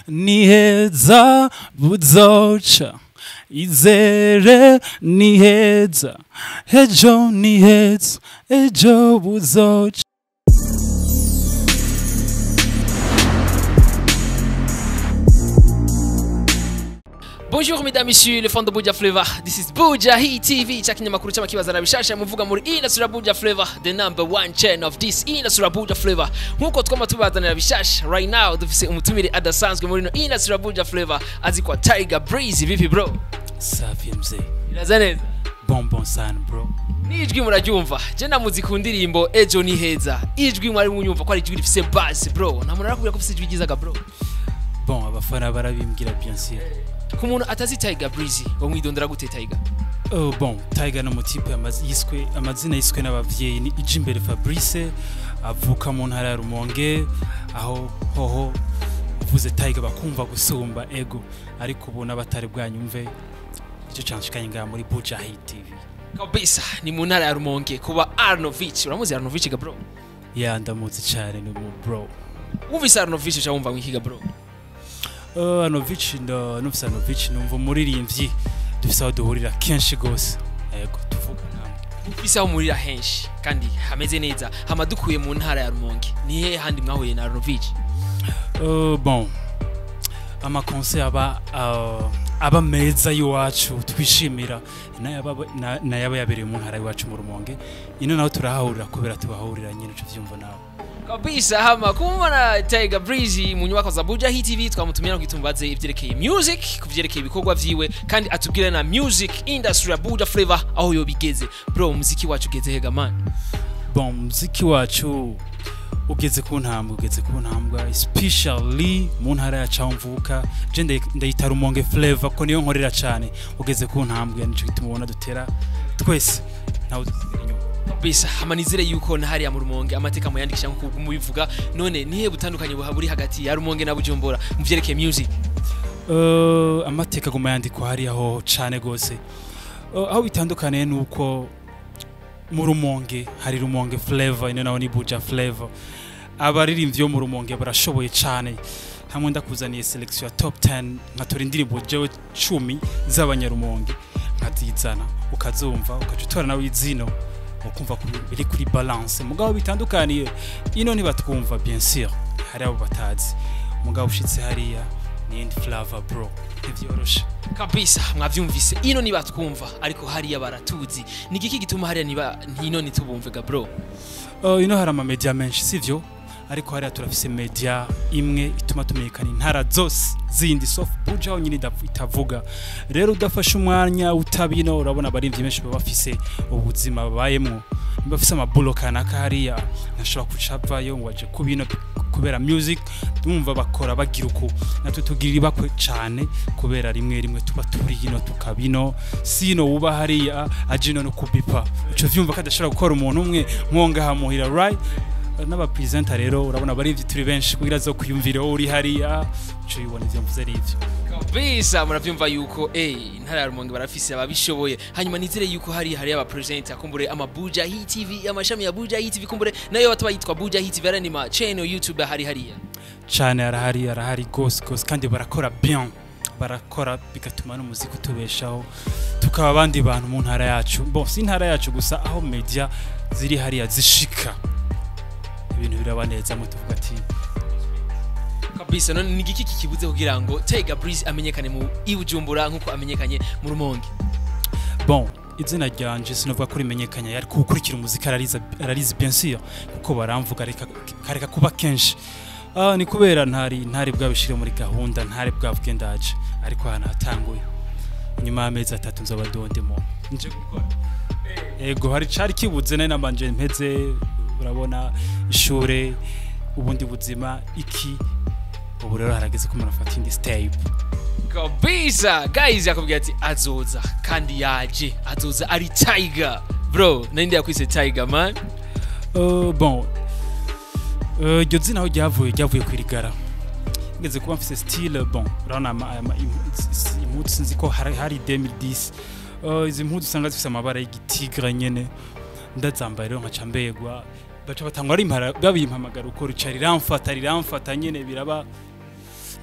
Niheza buzoca izere niheza ejo niheza ejo buzoca. Bonjour mesdames, messieurs, les fans de Buja Flavor. This is Buja Hit TV. Chakinyamakuru cy'amakibaza arabishasha muvuga muri Inasura Buja Flavor, the number one channel of this Inasura Buja Flavor. Nkuko twama tubazanira bishasha right now dufise umutumire adasanzwe muri Inasura Buja Flavor azikwa Tiger Breezy. Vipi bro? Safi mzee. Irazaneza. Bonbon sana bro. Nijwi muraryumva. Je namuzi ku ndirimbo ejo ni heza. Ijwi mwari munyumva ko ari ijwi rifise bass bro. Namuna nakubwira ko ufise ijwi ryizaga bro. Bon, abafana barabimbwira bien sûr. Ku muntu atazi Tiger Breezy ngo mwidondera gute Tiger? Bon, Tiger no mutipe amazina yiswe n'abavyeyi ni Ijimbere Fabrice, avuka mu ntara ya Rumonge, aho hoho uvuze Tiger bakumva gusumba ego, ariko ubu n'abatari bwanyumve icyo canshikanye nga muri Buja Hit TV. Kabisa ni mu ntara ya Rumonge kuba Arnovich. Uramuzi Arnovich ga bro? Ya ndamuzi cyane ni bro. Wumvise Arnovich cyangwa wikiga bro? Arnovich nufisa Arnovich numva muririmbyi dufisa duhurira kenshi gose. Yego tuvuga namwe. Ufise aho murira henshi kandi hameze neza. Hamadukuye mu ntara ya Rumonge. Ni he handi mwahuye na Arnovich? Bon. Ama concert aba meza yiwacu twishimira na yaba yabereye mu ntara yiwacu mu Rumonge. Ino naho turahahurira kubera tubahurira nyine cyo vyumva nawe. Kabisa hama kumubona Tiger Breezy mu nyubako za Buja Hit TV twamutumira ngo itumbaze ivyerekeye music, kuvyerekeye ibikorwa vyiwe kandi atubwira na music industry ya Buja Flavor aho yo bigeze. Bro, muziki wacu ugeze hega man? Bon, muziki wacu ugeze ku ntambwe especially mu ntara ya Camvuka. Je ndayita Rumonge Flavor ko niyo nkorera cyane. Ugeze ku ntambwe nico gitumubona dutera twese nawo dusigara inyuma. Bisa amanizire yuko ntahari ya mu Rumonge amateka mu yandikisha nko mubivuga. None nihe butandukanye buhaburi hagati ya Rumonge na Bujumbura mu vyerekeye music? Amateka goma yandikwa hari aho cyane gose. Aho bitandukanye nuko mu Rumonge hari Rumonge Flavor ine naho ni Buja Flavor. Abaririmbyi yo mu Rumonge barashoboye cyane. Hamwe ndakuzaniye selection ya top 10 nkatora indirimbo jewe 10 z'abanyarumonge nkazizana ukazumva ukajutora nawe izino ukumva biri kuri balance. Mugabo bitandukaniye ino ntibatwumva bien sûr, hari abo batazi. Mugabo ushitse hariya ni indi flavor bro, ivyoroshe kabisa. Mwavyumvise ino nibatwumva ariko hariya baratuzi. Nigiki gituma hariya ino nitubumvega bro? Ino hari ama media menshi sivyo, ariko hariya turafise media imwe ituma tumenyekana intara zose zindi soft Buja aho nyine itavuga. Rero udafashe umwanya utabino urabona abarimvyi benshi bafise ubuzima babayemo, bafise amabulo kanaka hariya ntashobora kucavayo ngo aje kubino kubera music tumumva bakora bagira uko natwe tugirira bakwe cyane kubera rimwe tuba turi hino tukabino sino uba hariya ajino no kubipa uco vyumva kadashobora gukora umuntu umwe nkonga hamuhira right. N'aba presenter rero urabona barivyi turi benshi kugira zo kuyumvira uri hariya cyo yibona ivyo mvuze rivyo kabisa. Muravyumva yuko intara ya Rumonge barafise ababishoboye. Hanyuma nizere yuko hari aba presenter kumbure ama Buja Hit TV, amashami ya Buja Hit TV kumbure nayo bataba yitwa Buja Hit TV ni ma channel YouTube hariya cyane arahari gose kandi barakora bien, barakora bigatuma n'umuziki utubeshaho tukaba abandi bantu mu ntara yacu. Bon, si ntara yacu gusa aho media ziri hariya zishika ibintu birabaneza mu tuvuga ati kabisa. None nigiki kikibuze kugira ngo Tiger Breezy amenyekane mu Bujumbura nkuko amenyekanye mu Rumonge? Bon, izina ryanje sinovuga kuri menyekanya yari kukurikira umuziki ararize bien sûr kuko baramvuga kareka kuba kenshi. Ni kubera ntari bwabishire muri gahunda, ntari bwavuge ndaje, ariko hana hatanguye nyuma y'amezi 3 nzoba ndondemo nje gukora. Ego hari cari kibuze nane nabanje mpeze urabona ishure ubundi buzima iki ubu rero harageze ko murafata indi step kabisa. Guys yakubwiye ati azoza kandi yaje azoza ari Tiger bro. Nindi yakwise Tiger man? Bon, iryo zina aho ryavuye kwirigara ngeze kuba mfise style. Bon, urabona impuzu sinzi ko hari 2010 izi mpuzu usanga zifise amabara y'igitigra nyene ndazambaye rero nkaca mbegwa baca batangwa ari babimpamagara uko Richard riramfata nyene biraba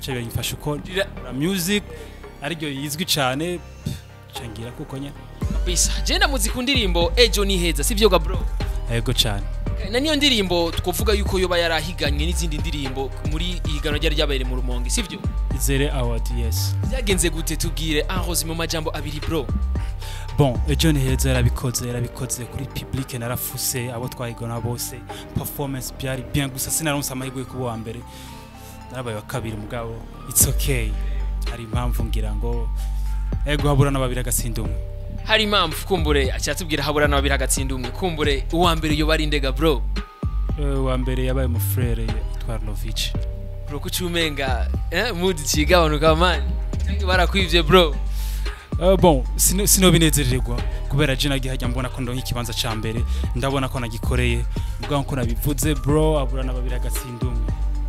cyo yimfasha uko music ariko yizwi cyane cangira kuko nyene bisa jenda muzika ndirimbo ejo ni heza sivyo ga bro yego cyane na niyo ndirimbo twovuga yuko yoba yarahiganye n'izindi ndirimbo muri ihigano ryari ryabaye mu Rumonge sivyo Izere Award yes byagenze gute tubwire enrose mu majambo abiri bro bon ejo ni heza yarabikoze kuri public narafuse abo twahigana bose performance byari bien gusa sinaronse amahirwe kuba wa mbere narabaye wa kabiri mugabo it's okay hari impamvu ngira ngo ego habura n'ababiri agasindumwe hari impamvu kumbure acyatubwira habura n'ababiri agatsinda kumbure uwa mbere yo bari ndega bro wa mbere yabaye mu frere Twarlovich bro kucumenga mood cigabanuka man cyangwa barakwivye bro bon sino binezererwa kubera je nagihajya mbona ko ndonka ikibanza ca mbere ndabona ko nagikoreye mugabo ko nabivuze bro abura n'ababiri agatsinda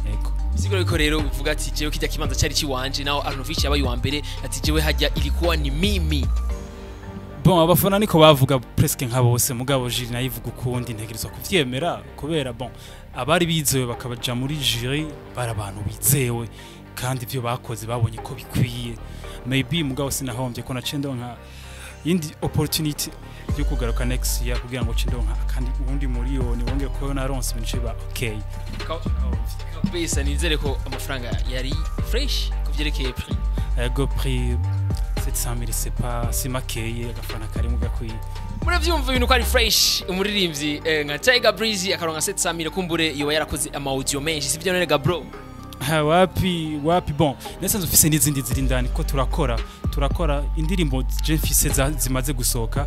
yego siguro iko rero bivuga ati jewe kijya kibanza cyari kiwanje naho Arnovich yabaye wa mbere ati jewe hajya ilikuwa ni mimi bon abafana niko bavuga presque nka bose mugabo jury nayivuga ukundi ntegerezwa kuvyemera kubera bon abari bizewe bakabaja muri jury barabantu bizewe kandi ivyo bakoze babonye ko bikwiye maybe mugabo sinahombye ko nacendo nka indi opportunity yo kugaruka next year kugira ngo cindonka kandi ubundi miliyoni wongeye ko naronse ibintu biba okay bisa nizere ko amafaranga yari fresh kuvyerekeye prix yego prix 700,000 c'est pas si makeye agafana kari mu gakwiye muravyumva ibintu ko ari fresh umuririmbyi nka Tiger Breeze akaronka 700,000 kumbure yo yarakoze ama audio menshi sivyo none ga bro wapi bon nesanze ufise n'izindi zirindani ko turakora indirimbo je mfise zimaze gusohoka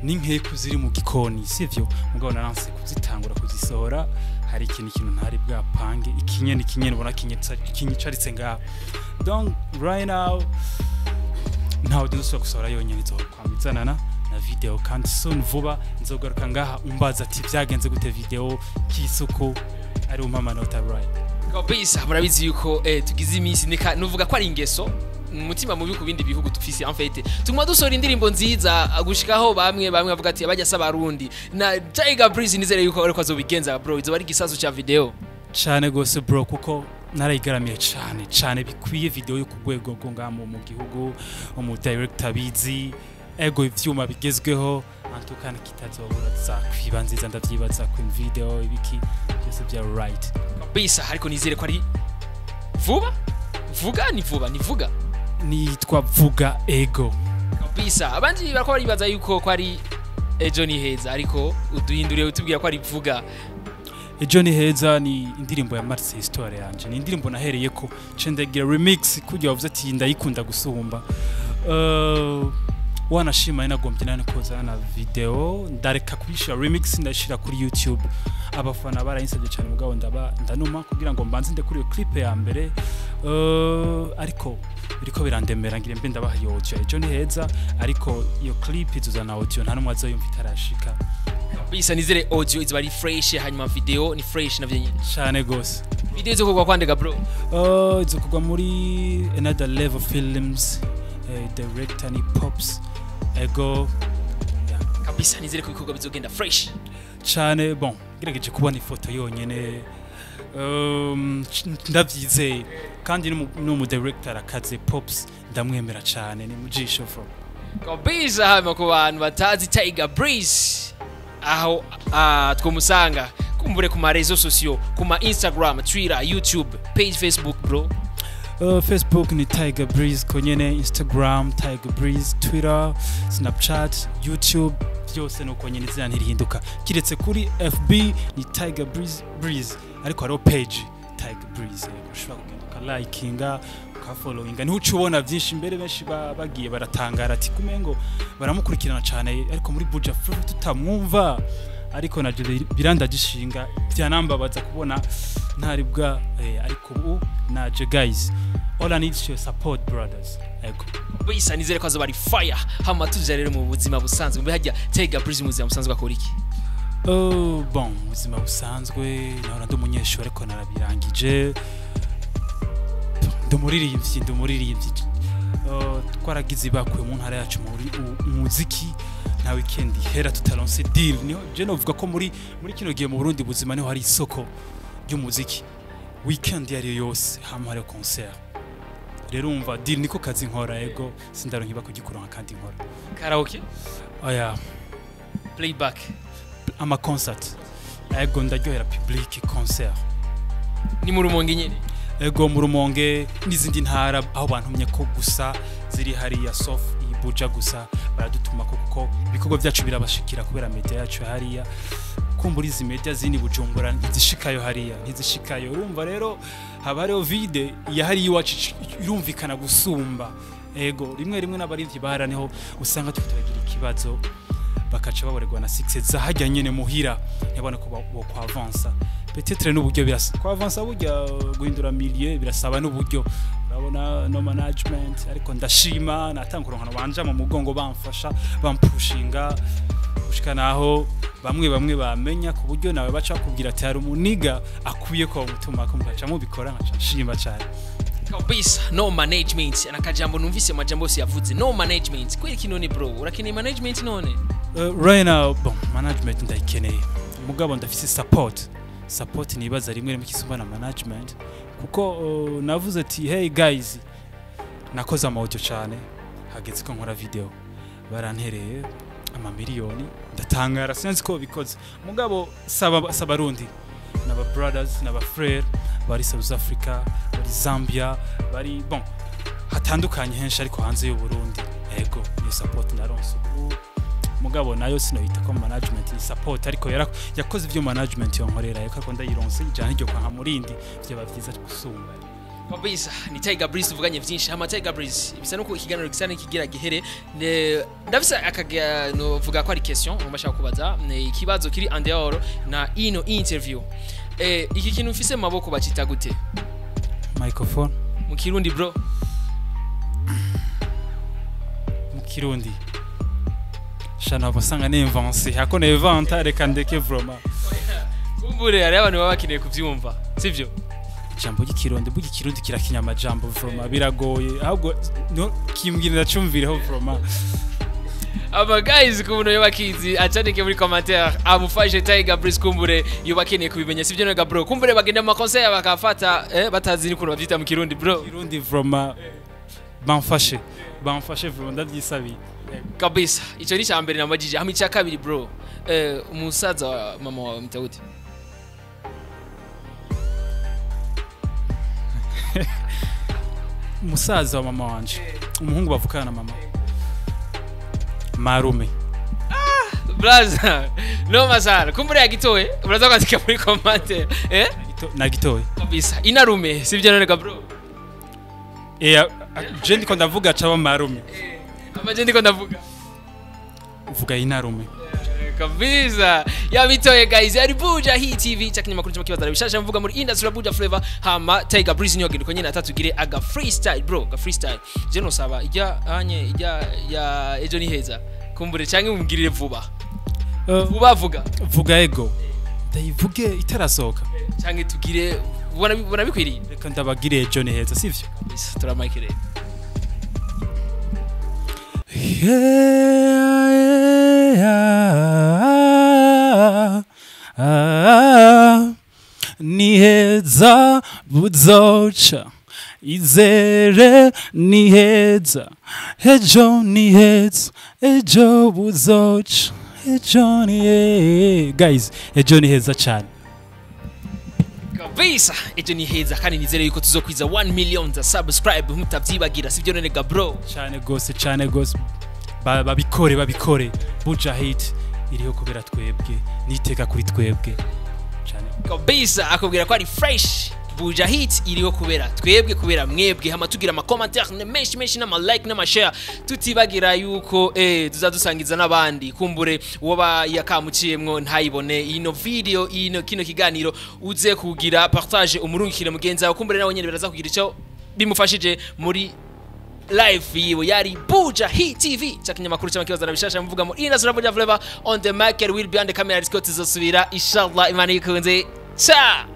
n'inke kuziri mu gikoni sivyo mugabo naranse kuzitangura kuzisohora hari ikintu ntari bwa pange ikinye ubona kinyicaritse ngaho donc right now ntawe dusubira gusohora yonyine izokwamizanana na video kandi soon vuba nzogaruka ngaha umbaza ati byagenze gute video kisuko ari umpamanota right kabisa murabizi yuko tugize iminsi nuvuga ko ari ingeso umutima mubi ku bindi bihugu tufise en fait tumwa dusora indirimbo nziza gushikaho bamwe bavuga ati abajya sabarundi na Tiger Breeze nizere yuko ariko azobigenza bro izo bari gisazo cha video cyane gose bro kuko narayigaramiye cyane bikwiye video yo kugwego ngo ngamo mu gihugu mu director bizi ego ivyuma bigezweho antukana kitazobura za kwibanziza ndavyibaza ku video ibiki byose bya right kabisa ariko nizere ko ari vuga nitwa vuga ego kabisa abandi barako baribaza yuko ko ari ejo ni heza ariko uduhinduriye utubwira ko ari vuga ejo ni heza ni indirimbo ya Marse Histoire yanje ni indirimbo nahereye ko cendagira remix kujya wavuze ati ndayikunda gusumba wanashima inagombye nane koza na video ndareka kubisha remix ndashira kuri YouTube abafana barayinsabye cyane mugabo ndanuma kugira ngo mbanze nde kuri iyo clip ya mbere ariko biriko birandemera ngire mbe ndabaha yo audio ejo ni heza ariko iyo clip izuzana audio nta numwe azoyumva itarashika bisa nizere audio izo bari fresh hanyuma video ni fresh navyo nyine cyane gose video zo kugwa kwandega bro izo kugwa muri Another Level Films director ni Pops ego kabisa nizere ko ibikorwa bizogenda fresh cyane bon gerageje kubona ifoto yonyene ndavyizeye kandi no director akaze Pops ndamwemera cyane ni mujisho fro kabisa hama ku bantu batazi Tiger Breeze aho twomusanga kumbure ku ma réseaux sociaux kuma Instagram Twitter YouTube page Facebook bro Facebook ni Tiger Breeze konyene Instagram Tiger Breeze Twitter Snapchat YouTube byose no konyene zina ntirihinduka kiretse kuri FB ni Tiger Breeze ariko haro page Tiger Breeze ushobora kugenda likinga ka followinga ni ucubona byinshi imbere benshi bagiye baratangara ati kumengo baramukurikirana cyane ariko muri Buja Flava tutamwumva ariko naje birandagishinga byanambabaza kubona ntari bwa ariko ubu naje guys all I need is your support brothers ego bisa nizere ko azobari fire hama tuje rero mu buzima busanzwe mbe hajya Tiger Breeze mu buzima busanzwe akora iki bon ubuzima busanzwe nahora ndumunyeshuri ariko narabirangije ndumuririmbyi twaragize bakwe mu ntara yacu muri muziki nta weekend hera tutaronse deal niho je novuga ko muri kino gihe mu Burundi buzima niho hari isoko ry'umuziki weekend yari yose hamwe hari concert rero umva deal niko kazi nkora ego sindaronkiba kugikuronka kandi nkora karaoke oya playback ama concert ego ndaryohera public concert ni mu Rumonge nyene ego mu Rumonge n'izindi ntara aho bantumye ko gusa ziri hariya soft ibuja gusa baradutuma kuko ibikorwa byacu birabashikira kubera media yacu hariya kumbura izi media zini Bujumbura ntizishikayo hariya ntizishikayo urumva rero haba hariho vide yahari iwacu irumvikana gusumba ego rimwe n'abarinzi baharaneho usanga turagira ikibazo bakaca baborerwa na 6 zahajya nyene muhira yabona ko bo kwa avansa peut-être n'uburyo birasa kwa avansa burya guhindura milieu birasaba n'uburyo urabona no management ariko ndashima natanguronkana banja mu mugongo bamfasha bampushinga ushikanaho bamwe bamenya ku buryo nawe baca kubwira ati hari umuniga akuye ko mutuma ko mugaca mubikora nkaca nshima cyane kabisa no management anakajambo numvise majambo yose yavuze no management kweli kinone bro urakini management none right now bon management ndayikeneye mugabo ndafise support nibaza rimwe kisumba na management kuko navuze ati hey guys nakoze amaudio cyane hageze ko nkora video barantereye ama miliyoni ndatangara sinzi ko bikoze mugabo saba rundi n'aba brothers n'aba frère bari South Africa bari Zambia bari bon hatandukanye henshi ariko hanze y'u Burundi ego ni support na ronso mugabo nayo sinoyita ko management ni support ariko yakoze ivyo management yonkorera yako ndayironse ijana ryo kwa murindi byo bavyiza gusumba kabisa ni Tiger Breeze tuvuganye vyinshi hama Tiger Breeze bisa nuko ikiganiro gisana kigira gihere ndavisa akaga no vuga ko ari question ngomba kubaza ikibazo kiri en dehors na ino interview iki kintu mfise maboko bacita gute microphone mu Kirundi bro mu Kirundi shana basanga ne inventé hako ne inventa reka ndeke vraiment kumbure ari abantu baba bakeneye kuvyumva sivyo jambo y'Ikirundi bugi Kirundi kirakinya amajambo vraiment biragoye ahubwo no kimbwirira cumvireho vraiment aba guys kubuno yobakizi achanike muri commentaire amufashe Tiger Breeze kumbure yobakeneye kubimenya sivyo nega bro kumbure bagenda mu conseil bakafata batazi nikuno bavyita mu Kirundi bro Kirundi vraiment bamfashe vraiment ndavyisabiye kabisa ico ni cyambere namajije hamwe cya kabiri bro umusaza wa mama wa mtawuti umusaza wa mama wanje umuhungu bavukana na mama Marume brother no masara kumbure yagitoye uraza kwandika muri commentaire nagitoye kabisa inarume sivyo none bro je ndiko ndavuga caba Marume amaje ndiko ndavuga uvuga inarume kabisa yabitoye guys yari Buja Hit TV cyakinyamakuru cyo kibaza bishasha mvuga muri industry Buja Flavor hama Tiger Breeze niyo gendiko nyine atatugire aga freestyle bro ga freestyle je no saba ijya ya ejo ni heza kumbure cyangwa umugirire vuba vuga ego ndayivuge itarasoka cyangwa tugire ubona bikwiriye reka ndabagire ejo ni heza sivyo kabisa turamakire niheza buzoca izere niheza ejo niheza ejo buzoca ejo ni guys ejo niheza cyane kabisa ejo ni heza kandi nizere yuko tuzokwiza 1 million za subscribe mutavyibagira sivyo none ga bro cyane gose babikore Buja Hit iriho kubera twebwe niteka kuri twebwe cyane kabisa akubwira ko ari fresh Buja Hit iriho kubera twebwe kubera mwebwe hama tugira ama commentaire menshi n'ama like n'ama share tutibagira yuko tuzadusangiza n'abandi kumbure woba yakamuciyemwo ntayibone ino video kino kiganiro uze kugira partage umurungikire mugenzi wawe kumbure nawe nyene biraza kugira ico bimufashije muri live yiwe yari Buja Hit TV cyakinyamakuru cy'amakibazo arabishasha mvuga mu industry Buja Flavor on the market will be on the camera disco tuzosubira inshallah imana yikunze cha